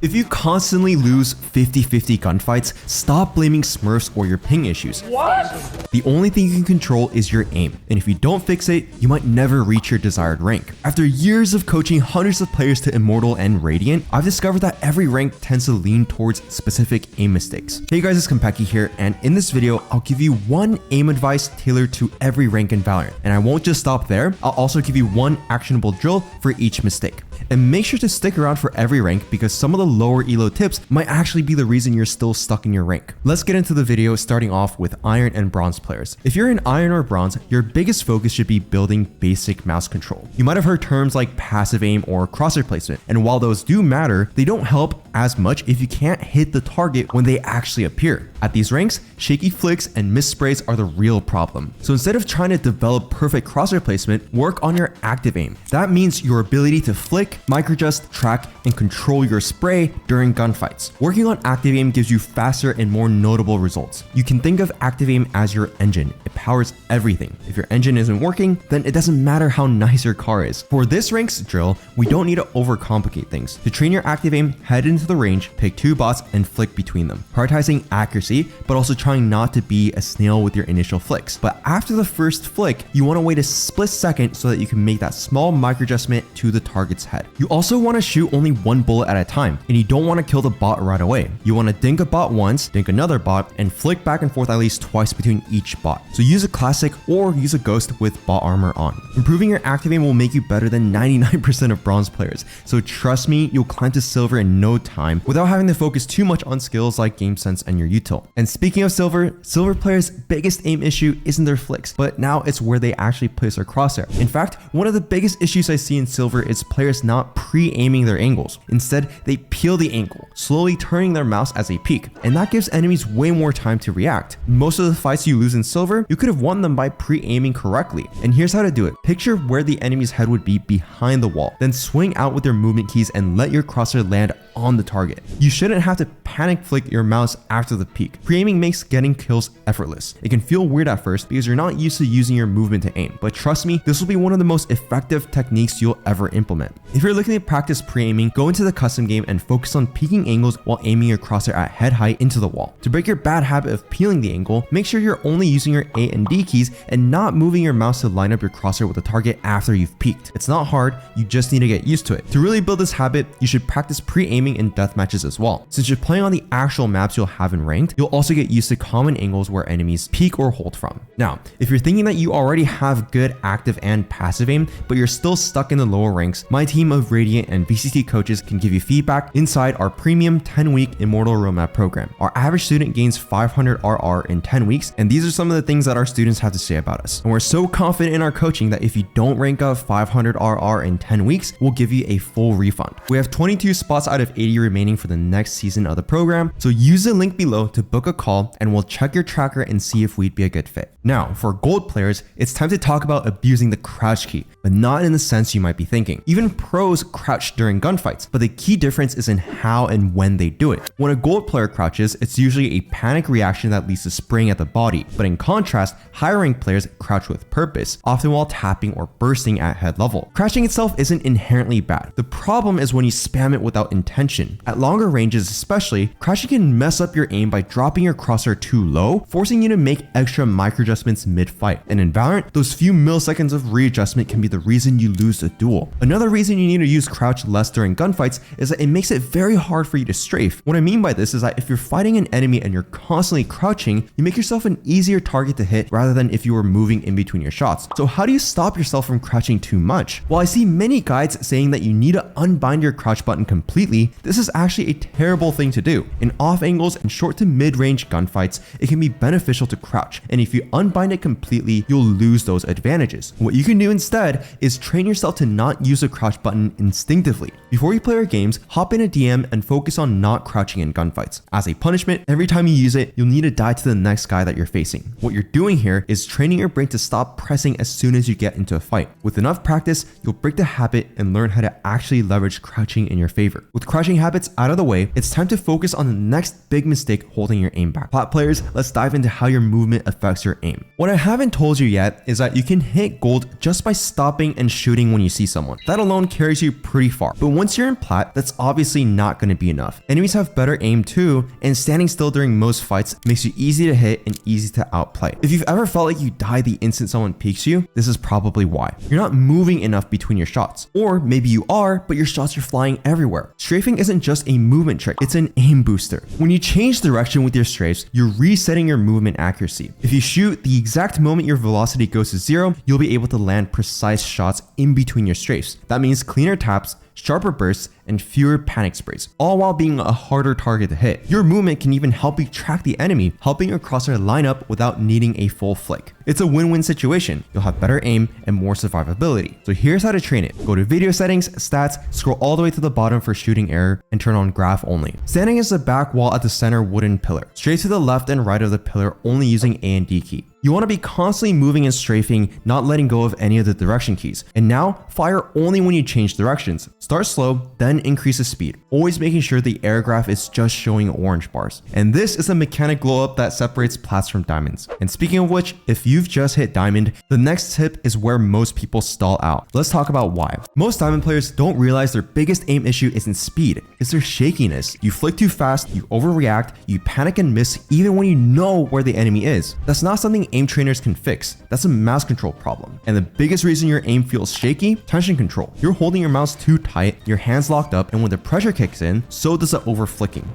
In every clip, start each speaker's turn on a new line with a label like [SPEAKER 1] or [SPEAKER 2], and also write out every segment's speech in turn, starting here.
[SPEAKER 1] If you constantly lose 50-50 gunfights, stop blaming smurfs or your ping issues.
[SPEAKER 2] What?
[SPEAKER 1] The only thing you can control is your aim, and if you don't fix it, you might never reach your desired rank. After years of coaching hundreds of players to Immortal and Radiant, I've discovered that every rank tends to lean towards specific aim mistakes. Hey guys, it's Konpeki here, and in this video, I'll give you one aim advice tailored to every rank in Valorant. And I won't just stop there, I'll also give you one actionable drill for each mistake. And make sure to stick around for every rank because some of the lower elo tips might actually be the reason you're still stuck in your rank. Let's get into the video, starting off with Iron and Bronze players. If you're in Iron or Bronze, your biggest focus should be building basic mouse control. You might have heard terms like passive aim or crosshair placement, and while those do matter, they don't help as much if you can't hit the target when they actually appear. At these ranks, shaky flicks and missed sprays are the real problem. So instead of trying to develop perfect crosshair placement, work on your active aim. That means your ability to flick, microadjust, track, and control your spray during gunfights. Working on active aim gives you faster and more notable results. You can think of active aim as your engine. It powers everything. If your engine isn't working, then it doesn't matter how nice your car is. For this rank's drill, we don't need to overcomplicate things. To train your active aim, head into the range, pick two bots, and flick between them. Prioritizing accuracy, but also trying not to be a snail with your initial flicks. But after the first flick, you want to wait a split second so that you can make that small micro adjustment to the target's head. You also want to shoot only one bullet at a time, and you don't want to kill the bot right away. You want to dink a bot once, dink another bot, and flick back and forth at least twice between each bot. So use a classic or use a ghost with bot armor on. Improving your active aim will make you better than 99% of Bronze players, so trust me, you'll climb to Silver in no time without having to focus too much on skills like game sense and your util. And speaking of Silver players' biggest aim issue isn't their flicks, but now it's where they actually place their crosshair. In fact, one of the biggest issues I see in Silver is players not pre-aiming their angles. Instead, they peel the angle, slowly turning their mouse as they peek, and that gives enemies way more time to react. Most of the fights you lose in Silver, you could have won them by pre-aiming correctly. And here's how to do it. Picture where the enemy's head would be behind the wall, then swing out with your movement keys and let your crosshair land on the target. You shouldn't have to panic flick your mouse after the peak. Pre-aiming makes getting kills effortless. It can feel weird at first because you're not used to using your movement to aim, but trust me, this will be one of the most effective techniques you'll ever implement. If you're looking to practice pre-aiming, go into the custom game and focus on peeking angles while aiming your crosshair at head height into the wall. To break your bad habit of peeling the angle, make sure you're only using your A and D keys and not moving your mouse to line up your crosshair with the target after you've peeked. It's not hard, you just need to get used to it. To really build this habit, you should practice pre-aiming in death matches as well. Since you're playing on the actual maps you'll have in ranked, you'll also get used to common angles where enemies peek or hold from. Now, if you're thinking that you already have good active and passive aim, but you're still stuck in the lower ranks, my team of Radiant and VCT coaches can give you feedback inside our premium 10-week Immortal roadmap program. Our average student gains 500 RR in 10 weeks, and these are some of the things that our students have to say about us. And we're so confident in our coaching that if you don't rank up 500 RR in 10 weeks, we'll give you a full refund. We have 22 spots out of 80 remaining for the next season of the program, so use the link below to book a call and we'll check your tracker and see if we'd be a good fit. Now, for gold players, it's time to talk about abusing the crouch key, but not in the sense you might be thinking. Even pros crouch during gunfights, but the key difference is in how and when they do it. When a gold player crouches, it's usually a panic reaction that leads to spraying at the body, but in contrast, higher ranked players crouch with purpose, often while tapping or bursting at head level. Crouching itself isn't inherently bad. The problem is when you spam it without intention. At longer ranges especially, crouching can mess up your aim by dropping your crosshair too low, forcing you to make extra micro adjustments mid-fight. And in Valorant, those few milliseconds of readjustment can be the reason you lose a duel. Another reason you need to use crouch less during gunfights is that it makes it very hard for you to strafe. What I mean by this is that if you're fighting an enemy and you're constantly crouching, you make yourself an easier target to hit rather than if you were moving in between your shots. So how do you stop yourself from crouching too much? While I see many guides saying that you need to unbind your crouch button completely, this is actually a terrible thing to do. In off angles and short to mid-range gunfights, it can be beneficial to crouch, and if you unbind it completely, you'll lose those advantages. What you can do instead is train yourself to not use the crouch button instinctively. Before you play your games, hop in a DM and focus on not crouching in gunfights. As a punishment, every time you use it, you'll need to die to the next guy that you're facing. What you're doing here is training your brain to stop pressing as soon as you get into a fight. With enough practice, you'll break the habit and learn how to actually leverage crouching in your favor. With crouching habits out of the way, it's time to focus focus on the next big mistake holding your aim back. Plat players, let's dive into how your movement affects your aim. What I haven't told you yet is that you can hit gold just by stopping and shooting when you see someone. That alone carries you pretty far. But once you're in Plat, that's obviously not going to be enough. Enemies have better aim too, and standing still during most fights makes you easy to hit and easy to outplay. If you've ever felt like you die the instant someone peeks you, this is probably why. You're not moving enough between your shots. Or maybe you are, but your shots are flying everywhere. Strafing isn't just a movement trick, it's an aim booster. When you change direction with your strafes, you're resetting your movement accuracy. If you shoot the exact moment your velocity goes to 0, you'll be able to land precise shots in between your strafes. That means cleaner taps, sharper bursts, and fewer panic sprays, all while being a harder target to hit. Your movement can even help you track the enemy, helping your crosshair line up without needing a full flick. It's a win-win situation. You'll have better aim and more survivability. So here's how to train it. Go to video settings, stats, scroll all the way to the bottom for shooting error, and turn on graph only. Standing is the back wall at the center wooden pillar. Straight to the left and right of the pillar, only using A and D key. You want to be constantly moving and strafing, not letting go of any of the direction keys. And now, fire only when you change directions. Start slow, then increase the speed, always making sure the air graph is just showing orange bars. And this is a mechanic glow up that separates plats from diamonds. And speaking of which, if you've just hit diamond, the next tip is where most people stall out. Let's talk about why. Most diamond players don't realize their biggest aim issue isn't speed, it's their shakiness. You flick too fast, you overreact, you panic and miss even when you know where the enemy is. That's not something aim trainers can fix. That's a mouse control problem. And the biggest reason your aim feels shaky, tension control. You're holding your mouse too tight, your hands locked up, and when the pressure kicks in, so does the over flicking.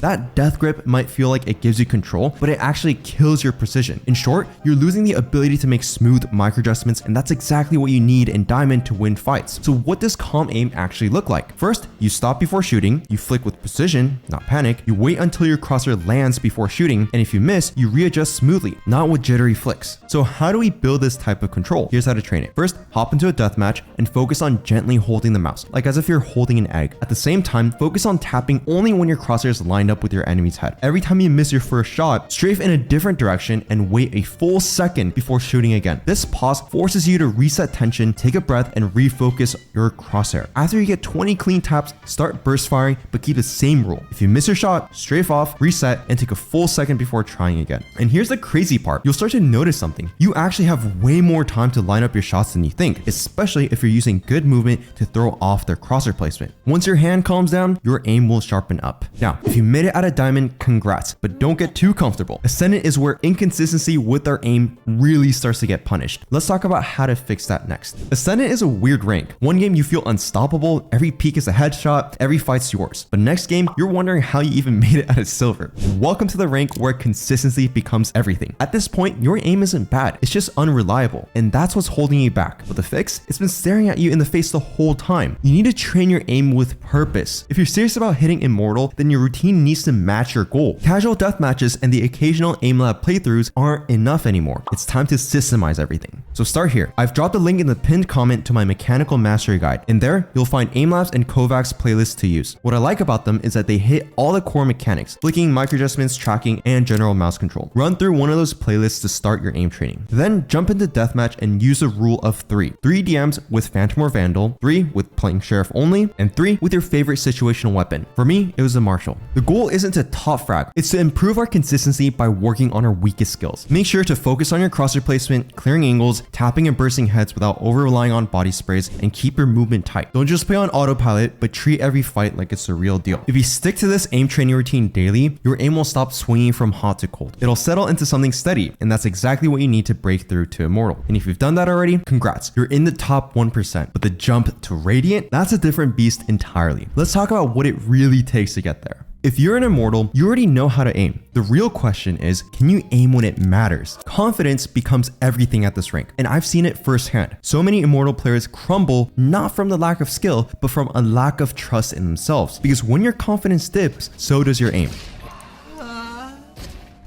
[SPEAKER 1] That death grip might feel like it gives you control, but it actually kills your precision. In short, you're losing the ability to make smooth micro adjustments, and that's exactly what you need in Diamond to win fights. So what does calm aim actually look like? First, you stop before shooting, you flick with precision, not panic, you wait until your crosshair lands before shooting, and if you miss, you readjust smoothly, not with jittery flicks. So how do we build this type of control? Here's how to train it. First, hop into a deathmatch and focus on gently holding the mouse, like as if you're holding an egg. At the same time, focus on tapping only when your crosshairs lined up with your enemy's head. Every time you miss your first shot, strafe in a different direction and wait a full second before shooting again. This pause forces you to reset tension, take a breath, and refocus your crosshair. After you get 20 clean taps, start burst firing, but keep the same rule. If you miss your shot, strafe off, reset, and take a full second before trying again. And here's the crazy part. You'll start to notice something. You actually have way more time to line up your shots than you think, especially if you're using good movement to throw off their crosshair placement. Once your hand calms down, your aim will sharpen up. Now, if you made it at a diamond, congrats, but don't get too comfortable. Ascendant is where inconsistency with our aim really starts to get punished. Let's talk about how to fix that next. Ascendant is a weird rank. One game you feel unstoppable, every peek is a headshot, every fight's yours. But next game, you're wondering how you even made it out of silver. Welcome to the rank where consistency becomes everything. At this point, your aim isn't bad, it's just unreliable, and that's what's holding you back. But the fix? It's been staring at you in the face the whole time. You need to train your aim with purpose. If you're serious about hitting Immortal, then your routine needs to match your goal. Casual death matches and the occasional aim lab playthroughs aren't enough anymore. It's time to systemize everything. So start here. I've dropped a link in the pinned comment to my mechanical mastery guide. In there, you'll find aim labs and Kovacs playlists to use. What I like about them is that they hit all the core mechanics, flicking, micro adjustments, tracking, and general mouse control. Run through one of those playlists to start your aim training. Then jump into deathmatch and use the rule of 3. 3 DMs with Phantom or Vandal, 3 with playing Sheriff only, and 3 with your favorite situational weapon. For me, it was the Marshal. The goal isn't to top frag, it's to improve our consistency by working on our weakest skills. Make sure to focus on your crosshair placement, clearing angles, tapping and bursting heads without over relying on body sprays, and keep your movement tight. Don't just play on autopilot, but treat every fight like it's the real deal. If you stick to this aim training routine daily, your aim will stop swinging from hot to cold. It'll settle into something steady, and that's exactly what you need to break through to Immortal. And if you've done that already, congrats, you're in the top 1%. But the jump to Radiant, that's a different beast entirely. Let's talk about what it really takes to get there. If you're an Immortal, you already know how to aim. The real question is, can you aim when it matters? Confidence becomes everything at this rank, and I've seen it firsthand. So many Immortal players crumble not from the lack of skill, but from a lack of trust in themselves. Because when your confidence dips, so does your aim.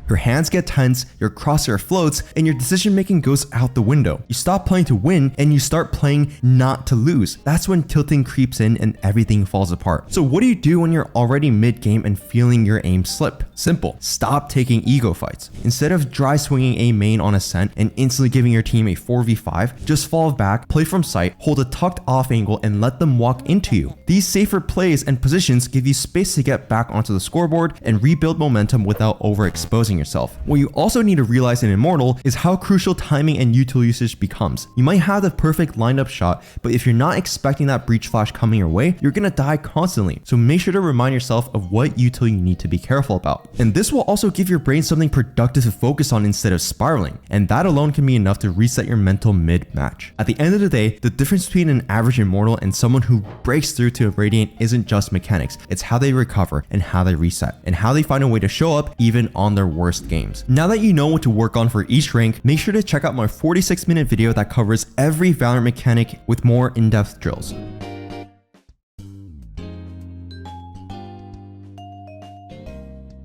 [SPEAKER 1] Your hands get tense, your crosshair floats, and your decision making goes out the window. You stop playing to win and you start playing not to lose. That's when tilting creeps in and everything falls apart. So what do you do when you're already mid-game and feeling your aim slip? Simple. Stop taking ego fights. Instead of dry swinging a main on Ascent and instantly giving your team a 4v5, just fall back, play from sight, hold a tucked off angle, and let them walk into you. These safer plays and positions give you space to get back onto the scoreboard and rebuild momentum without overexposing yourself. What you also need to realize in Immortal is how crucial timing and util usage becomes. You might have the perfect lined up shot, but if you're not expecting that breach flash coming your way, you're gonna die constantly. So make sure to remind yourself of what util you need to be careful about. And this will also give your brain something productive to focus on instead of spiraling. And that alone can be enough to reset your mental mid-match. At the end of the day, the difference between an average Immortal and someone who breaks through to a Radiant isn't just mechanics. It's how they recover and how they reset and how they find a way to show up even on their worst games. Now that you know what to work on for each rank, make sure to check out my 46-minute video that covers every Valorant mechanic with more in-depth drills.